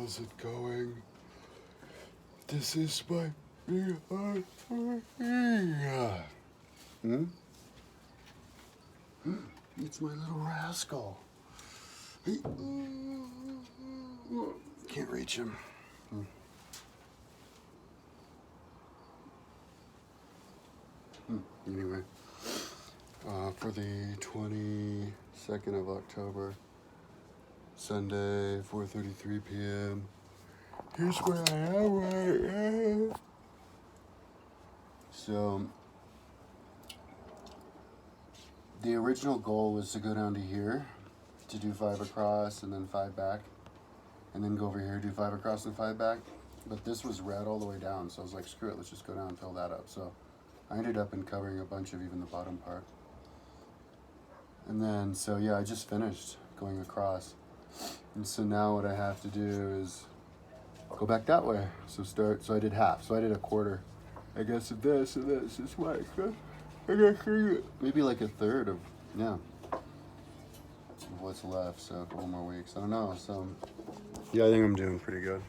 How's it going? This is my It's my little rascal. Can't reach him. Anyway, for the 22nd of October, Sunday, 4:33 p.m. Here's where I am right now. So, the original goal was to go down to here, to do 5 across and then 5 back, and then go over here, do 5 across and 5 back. But this was red all the way down, so I was like, screw it, let's just go down and fill that up. So I ended up covering a bunch of even the bottom part. And then, so yeah, I just finished going across. And so now what I have to do is go back that way. So I did half. So I did a quarter, I guess, of this, and this is like, maybe like a third of, yeah, of what's left. So a couple more weeks. I don't know. So yeah, I think I'm doing pretty good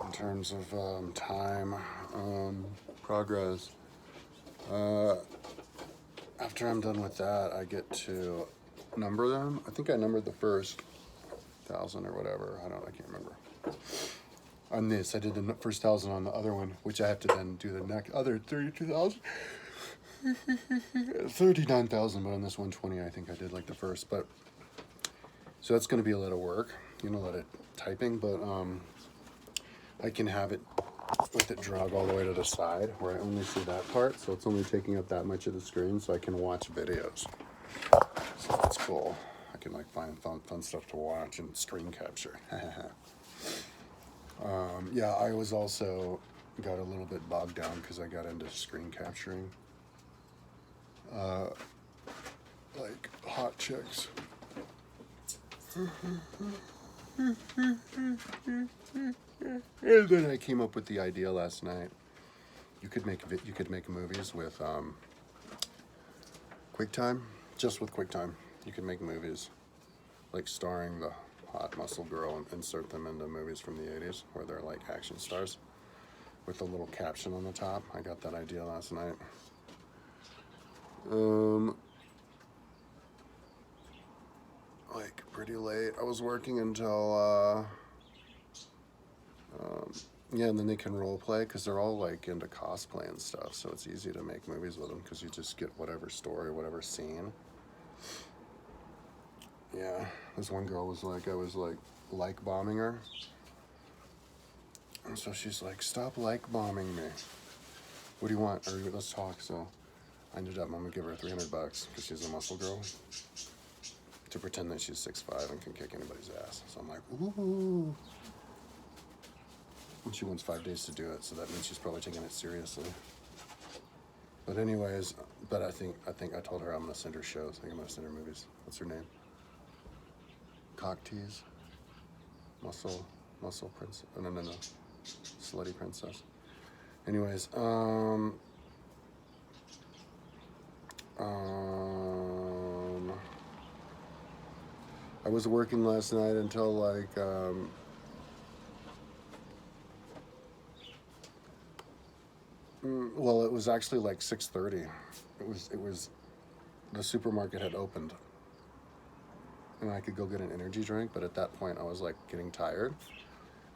in terms of time, progress. After I'm done with that, I get to number them. I think I numbered the first 1,000 or whatever. I can't remember. On this, I did the first 1,000 on the other one, which I have to then do the next other 32,000. 39,000, but on this 120, I think I did like the first. But so that's going to be a lot of work, a lot of typing, but I can have it with it drag all the way to the side where I only see that part, so it's only taking up that much of the screen, so I can watch videos. So that's cool. I can like find fun stuff to watch and screen capture. Yeah, I was also got a little bit bogged down because I got into screen capturing, like hot chicks. And then I came up with the idea last night. You could make movies with QuickTime. Just with QuickTime, you could make movies like starring the hot muscle girl and insert them into movies from the 80s where they're like action stars with a little caption on the top. I got that idea last night. Like pretty late. I was working until yeah, and then they can role play because they're all like into cosplay and stuff, so it's easy to make movies with them because you just get whatever story, whatever scene. Yeah, this one girl was like, I was like bombing her, and so she's like, stop like bombing me. What do you want? Or let's talk. So I ended up, I'm gonna give her $300 because she's a muscle girl to pretend that she's 6'5" and can kick anybody's ass. So I'm like, ooh. And she wants 5 days to do it, so that means she's probably taking it seriously. But anyways, I think I told her I'm gonna send her shows. I think I'm gonna send her movies. What's her name? Cock tease. Muscle princess. Oh, no. Slutty princess. Anyways, I was working last night until like well, it was actually like 6:30. It was the supermarket had opened, and I could go get an energy drink. But at that point, I was like getting tired,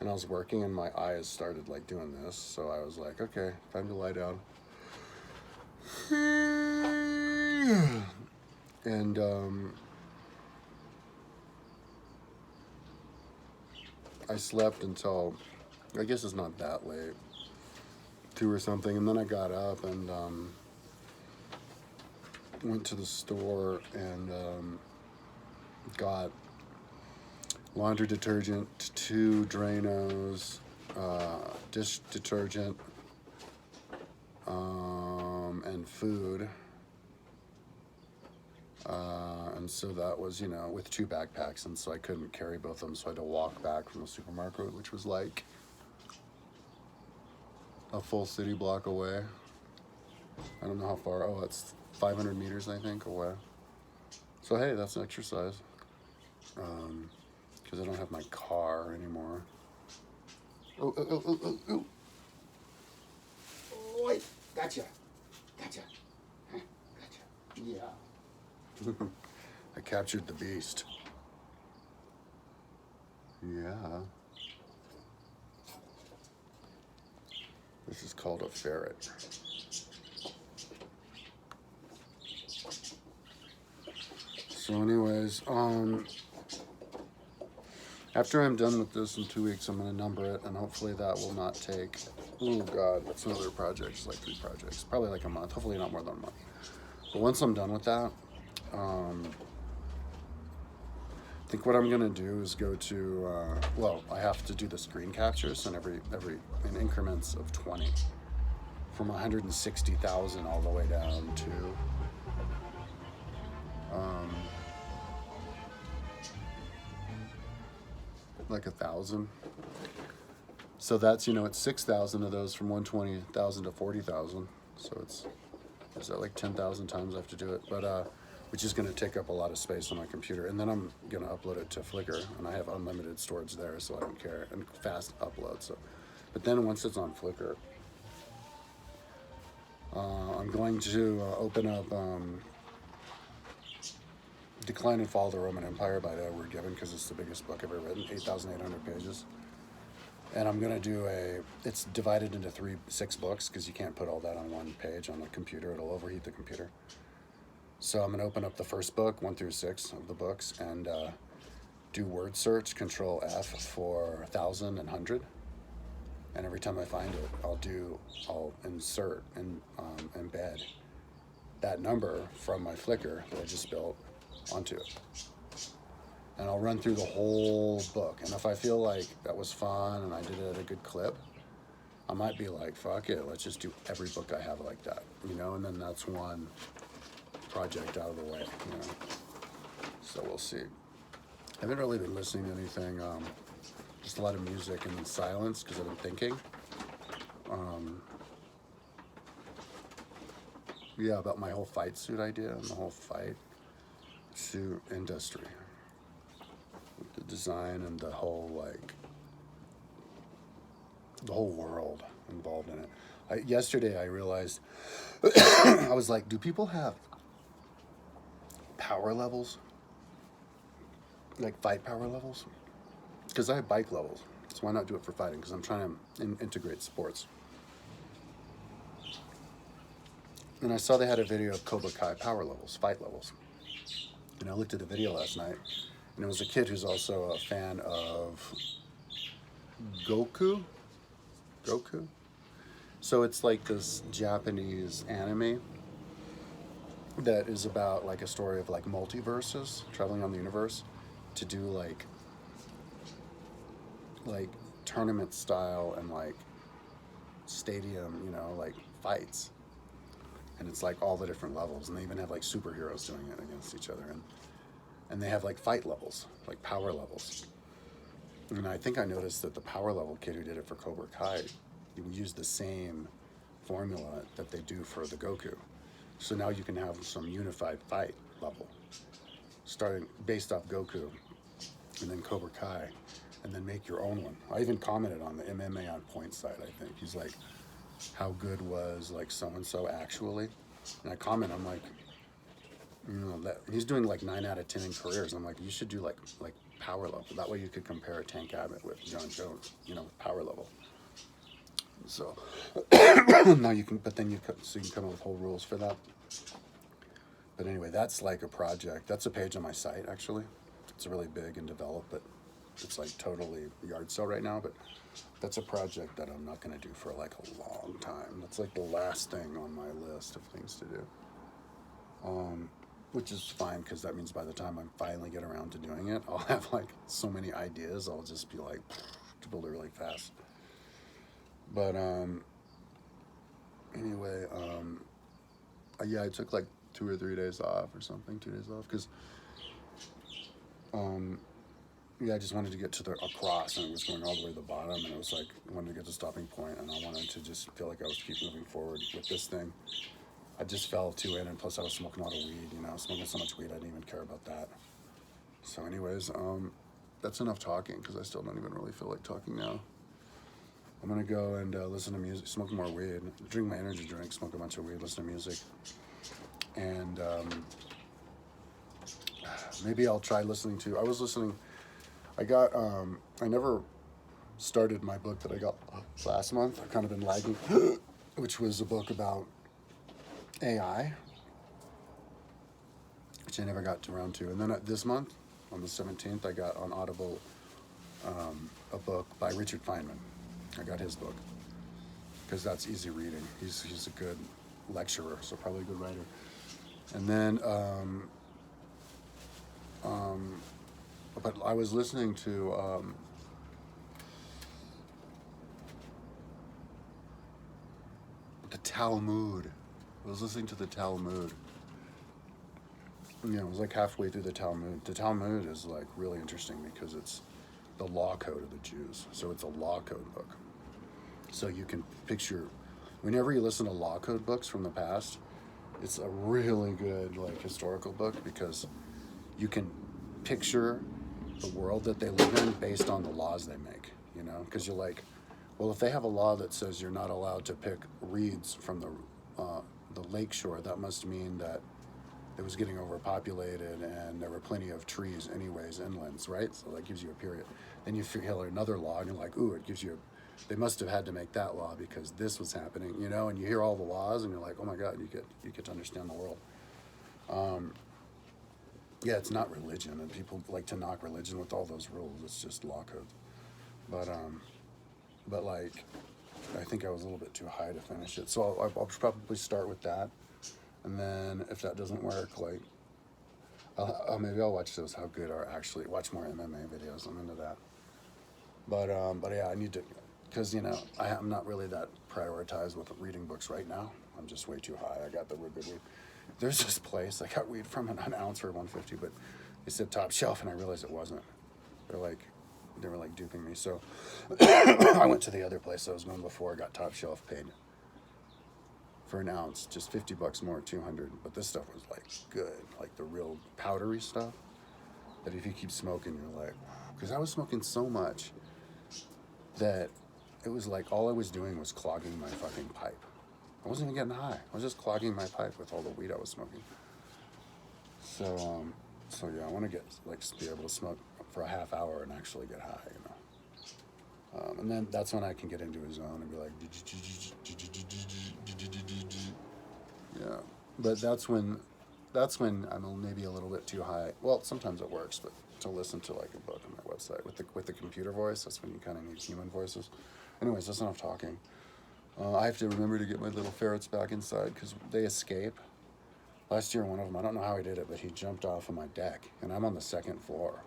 and I was working, and my eyes started like doing this. So I was like, okay, time to lie down. And I slept until, I guess it's not that late, 2 or something, and then I got up and went to the store and got laundry detergent, 2 Dranos, dish detergent, and food. And so that was, with 2 backpacks, and so I couldn't carry both of them, so I had to walk back from the supermarket, which was like a full city block away. I don't know how far. Oh, it's 500 meters, I think, away. So hey, that's an exercise. because I don't have my car anymore. Oh, oh, oh, oh, oh, oh. Oh, wait, gotcha. Gotcha. Gotcha. Yeah. I captured the beast. Yeah. This is called a ferret. So anyways, after I'm done with this in 2 weeks, I'm going to number it, and hopefully that will not take, oh God, that's another project. It's like 3 projects, probably like a month, hopefully not more than a month. But once I'm done with that, I think what I'm going to do is go to, well, I have to do the screen captures in in increments of 20, from 160,000 all the way down to, like 1,000. So that's, it's 6,000 of those from 120,000 to 40,000. So is that like 10,000 times I have to do it? But, which is going to take up a lot of space on my computer. And then I'm going to upload it to Flickr, and I have unlimited storage there, so I don't care, and fast upload. So, but then once it's on Flickr, I'm going to open up Decline and Fall of the Roman Empire by Edward Gibbon, because it's the biggest book ever written, 8,800 pages. And I'm going to do it's divided into 6 books, because you can't put all that on one page on a computer. It'll overheat the computer. So I'm going to open up the first book, 1 through 6 of the books, and do word search, Control F for 1,000 and 100. And every time I find it, I'll insert and embed that number from my Flickr that I just built onto it. And I'll run through the whole book. And if I feel like that was fun and I did it at a good clip, I might be like, fuck it, let's just do every book I have like that, and then that's one project out of the way, So we'll see. I haven't really been listening to anything, just a lot of music and silence, because I've been thinking. Yeah, about my whole fight suit idea and the whole fight suit industry. The design and the whole world involved in it. Yesterday I realized, I was like, do people have power levels? Like fight power levels? Because I have bike levels, so why not do it for fighting? Because I'm trying to integrate sports. And I saw they had a video of Cobra Kai power levels, fight levels. And I looked at the video last night, and it was a kid who's also a fan of Goku. So it's like this Japanese anime that is about like a story of like multiverses, traveling on the universe, to do like tournament style and like stadium, like fights. And it's like all the different levels, and they even have like superheroes doing it against each other, and they have like fight levels, like power levels. And I think I noticed that the power level kid who did it for Cobra Kai, he used the same formula that they do for the Goku. So now you can have some unified fight level, starting based off Goku, and then Cobra Kai, and then make your own one. I even commented on the MMA on Point site, I think. He's like, how good was like so-and-so actually? And I comment, I'm like, that he's doing like 9 out of 10 in careers. I'm like, you should do like power level. That way you could compare Tank Abbott with John Jones, power level. So now you can, but then you can come up with whole rules for that. But anyway, that's like a project. That's a page on my site, actually. It's really big and developed, but it's like totally yard sale right now. But that's a project that I'm not going to do for like a long time. That's like the last thing on my list of things to do. Which is fine, because that means by the time I finally get around to doing it, I'll have like so many ideas. I'll just be like, to build it really fast. But anyway, yeah, I took like 2 or 3 days off or something, 2 days off, because yeah, I just wanted to get to across, and it was going all the way to the bottom, and it was like, I wanted to get to the stopping point, and I wanted to just feel like I was keep moving forward with this thing. I just fell too in, and plus I was smoking a lot of weed, smoking so much weed I didn't even care about that. So anyways, that's enough talking because I still don't even really feel like talking now. I'm gonna go and listen to music, smoke more weed, drink my energy drink, smoke a bunch of weed, listen to music, and maybe I'll try listening to. I never started my book that I got last month. I've kind of been lagging, which was a book about AI, which I never got around to. And then this month, on the 17th, I got on Audible a book by Richard Feynman. I got his book because that's easy reading. He's a good lecturer, so probably a good writer. And then, but I was listening to the Talmud. I was listening to the Talmud. It was like halfway through the Talmud. The Talmud is like really interesting because it's the law code of the Jews. So it's a law code book. So you can picture, whenever you listen to law code books from the past, it's a really good like historical book because you can picture the world that they live in based on the laws they make, because you're like, well, if they have a law that says you're not allowed to pick reeds from the lake shore, that must mean that it was getting overpopulated and there were plenty of trees anyways inlands, right? So that gives you a period. Then you feel another law and you're like, ooh, it gives you they must have had to make that law because this was happening, and you hear all the laws and you're like, oh my God, you get to understand the world. Yeah, it's not religion, and people like to knock religion with all those rules. It's just law code. But like, I think I was a little bit too high to finish it. So I'll probably start with that. And then if that doesn't work, like, maybe I'll watch those How Good Are Actually, watch more MMA videos. I'm into that. But yeah, I need to, because, I'm not really that prioritized with reading books right now. I'm just way too high. I got the good weed. There's this place, I got weed from an ounce for $150, but they said top shelf, and I realized it wasn't. They were like duping me. So I went to the other place I was going before, got top shelf, paid for an ounce, just $50 more, 200. But this stuff was like good, like the real powdery stuff that if you keep smoking, you're like, because I was smoking so much that it was like all I was doing was clogging my fucking pipe. I wasn't even getting high. I was just clogging my pipe with all the weed I was smoking. So yeah, I want to be able to smoke for a half hour and actually get high, and then that's when I can get into a zone and be like, yeah. But that's when I'm maybe a little bit too high. Well, sometimes it works, but to listen to like a book on my website with the computer voice, that's when you kind of need human voices. Anyways, that's enough talking. I have to remember to get my little ferrets back inside because they escape. Last year, one of them, I don't know how he did it, but he jumped off of my deck, and I'm on the second floor.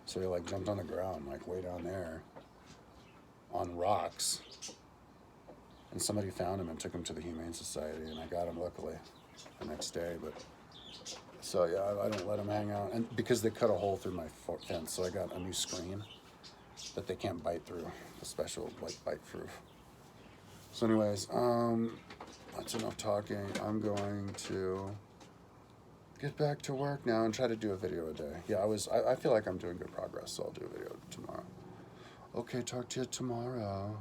So he like jumped on the ground, like way down there, on rocks. And somebody found him and took him to the Humane Society, and I got him luckily the next day. But so yeah, I don't let him hang out, and because they cut a hole through my fence, so I got a new screen that they can't bite through, a special like bite-proof. So anyways, that's enough talking. I'm going to get back to work now and try to do a video a day. Yeah, I feel like I'm doing good progress, so I'll do a video tomorrow. Okay, talk to you tomorrow.